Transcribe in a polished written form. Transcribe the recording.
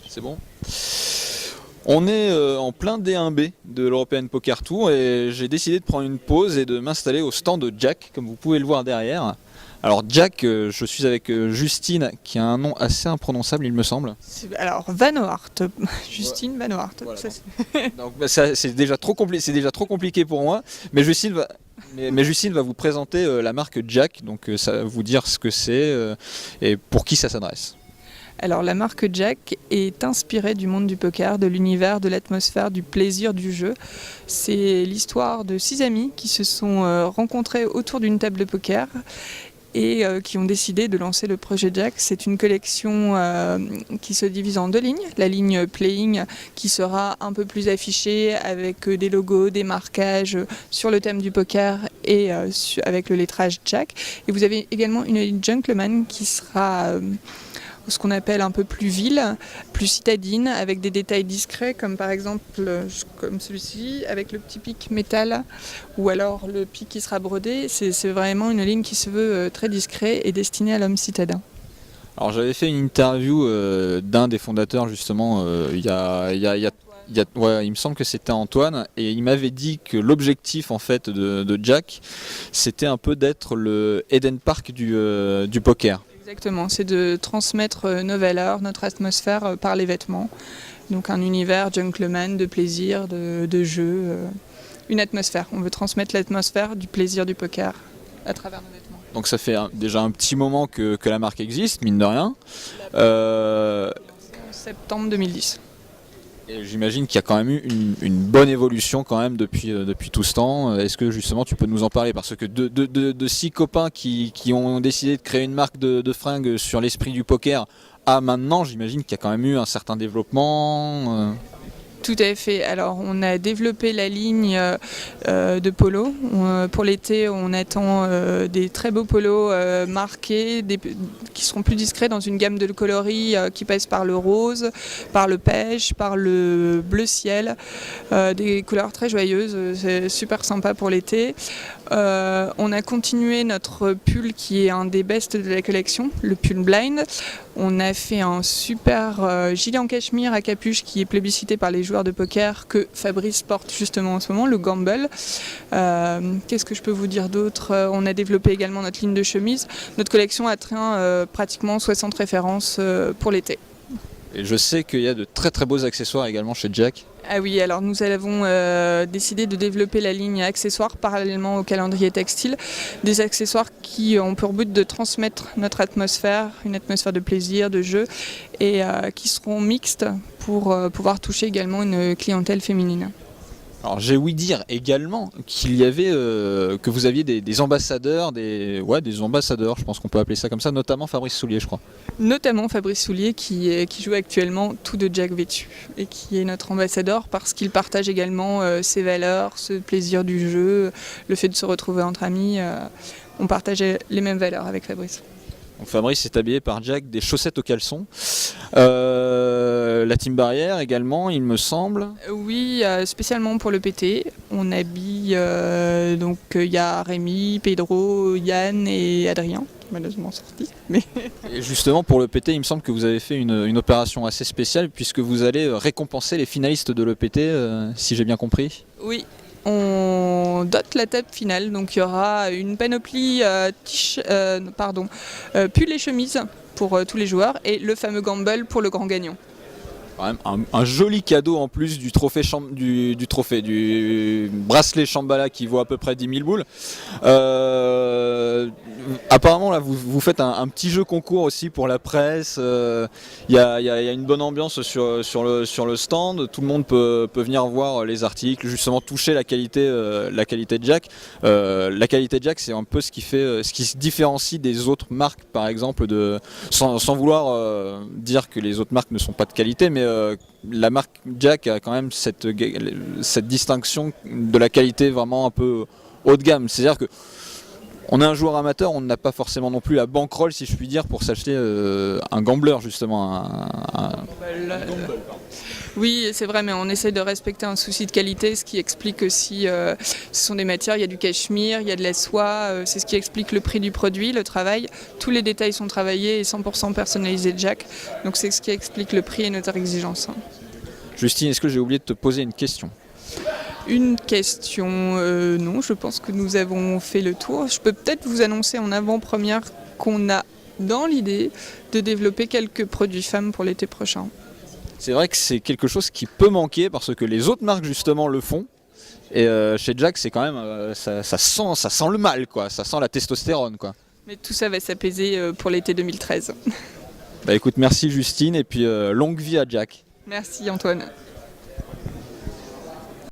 C'est bon. On est en plein D1B de l'European Poker Tour et j'ai décidé de prendre une pause et de m'installer au stand de Jack, comme vous pouvez le voir derrière. Alors Jack, je suis avec Justine, qui a un nom assez imprononçable il me semble. Alors, Van Oort, Justine Van Oort. Voilà, Ça, donc c'est déjà trop compliqué pour moi, mais Justine va vous présenter la marque Jack, donc ça va vous dire ce que c'est et pour qui ça s'adresse. Alors, la marque Jack est inspirée du monde du poker, de l'univers, de l'atmosphère, du plaisir du jeu. C'est l'histoire de 6 amis qui se sont rencontrés autour d'une table de poker et qui ont décidé de lancer le projet Jack. C'est une collection qui se divise en 2 lignes. La ligne Playing qui sera un peu plus affichée avec des logos, des marquages sur le thème du poker et avec le lettrage Jack. Et vous avez également une ligne Gentleman qui sera ce qu'on appelle un peu plus ville, plus citadine, avec des détails discrets, comme par exemple comme celui-ci, avec le petit pic métal, ou alors le pic qui sera brodé. C'est vraiment une ligne qui se veut très discret et destinée à l'homme citadin. Alors j'avais fait une interview d'un des fondateurs justement il me semble que c'était Antoine, et il m'avait dit que l'objectif en fait de Jack, c'était un peu d'être le Eden Park du poker. Exactement, c'est de transmettre nos valeurs, notre atmosphère par les vêtements. Donc un univers gentleman, de plaisir, de jeu, une atmosphère. On veut transmettre l'atmosphère du plaisir du poker à travers nos vêtements. Donc ça fait déjà un petit moment que la marque existe, mine de rien. En septembre 2010. Et j'imagine qu'il y a quand même eu une bonne évolution quand même depuis tout ce temps. Est-ce que justement tu peux nous en parler? Parce que de 6 copains qui ont décidé de créer une marque de fringues sur l'esprit du poker à maintenant, j'imagine qu'il y a quand même eu un certain développement. Tout à fait. Alors, on a développé la ligne de polos. Pour l'été, on attend des très beaux polos marqués, qui seront plus discrets dans une gamme de coloris qui passe par le rose, par le pêche, par le bleu ciel. Des couleurs très joyeuses. C'est super sympa pour l'été. On a continué notre pull qui est un des bests de la collection, le pull blind. On a fait un super gilet en cachemire à capuche qui est plébiscité par les joueurs de poker que Fabrice porte justement en ce moment, le Gamble. Qu'est-ce que je peux vous dire d'autre? On a développé également notre ligne de chemise. Notre collection atteint pratiquement 60 références pour l'été. Et je sais qu'il y a de très très beaux accessoires également chez Jack. Ah oui, alors nous avons décidé de développer la ligne accessoires parallèlement au calendrier textile. Des accessoires qui ont pour but de transmettre notre atmosphère, une atmosphère de plaisir, de jeu, et qui seront mixtes pour pouvoir toucher également une clientèle féminine. Alors j'ai ouï dire également qu'il y avait que vous aviez des ambassadeurs, des ambassadeurs, je pense qu'on peut appeler ça comme ça, notamment Fabrice Soulier, je crois. Notamment Fabrice Soulier qui joue actuellement tout de Jack vêtu et qui est notre ambassadeur parce qu'il partage également ses valeurs, ce plaisir du jeu, le fait de se retrouver entre amis. On partage les mêmes valeurs avec Fabrice. Donc Fabrice est habillé par Jack des chaussettes au caleçon. La team barrière également, il me semble. Oui, spécialement pour le PT. On habille, donc il y a Rémi, Pedro, Yann et Adrien, malheureusement sortis. Mais... Et justement pour le PT, il me semble que vous avez fait une opération assez spéciale puisque vous allez récompenser les finalistes de l'EPT, si j'ai bien compris. Oui. On dote la table finale, donc il y aura une panoplie pull et chemise pour tous les joueurs et le fameux gamble pour le grand gagnant. Quand même un joli cadeau en plus du trophée du bracelet Shambhala qui vaut à peu près 10 000 boules. Apparemment là vous faites un petit jeu concours aussi pour la presse. Il y a une bonne ambiance sur le stand. Tout le monde peut venir voir les articles, justement toucher la qualité de Jack. La qualité de Jack, c'est un peu ce qui se différencie des autres marques, par exemple, sans vouloir dire que les autres marques ne sont pas de qualité, mais la marque Jack a quand même cette distinction de la qualité vraiment un peu haut de gamme. C'est-à-dire que on est un joueur amateur, on n'a pas forcément non plus la bankroll, si je puis dire, pour s'acheter un gambler justement. Oui, c'est vrai, mais on essaie de respecter un souci de qualité, ce qui explique aussi, ce sont des matières, il y a du cachemire, il y a de la soie, c'est ce qui explique le prix du produit, le travail. Tous les détails sont travaillés et 100% personnalisés de Jack, donc c'est ce qui explique le prix et notre exigence. Justine, est-ce que j'ai oublié de te poser une question? Une question, non, je pense que nous avons fait le tour. Je peux peut-être vous annoncer en avant-première qu'on a dans l'idée de développer quelques produits femmes pour l'été prochain. C'est vrai que c'est quelque chose qui peut manquer parce que les autres marques justement le font. Et chez Jack, c'est quand même ça sent le mal, quoi. Ça sent la testostérone, quoi. Mais tout ça va s'apaiser pour l'été 2013. Bah écoute, merci Justine et puis longue vie à Jack. Merci Antoine.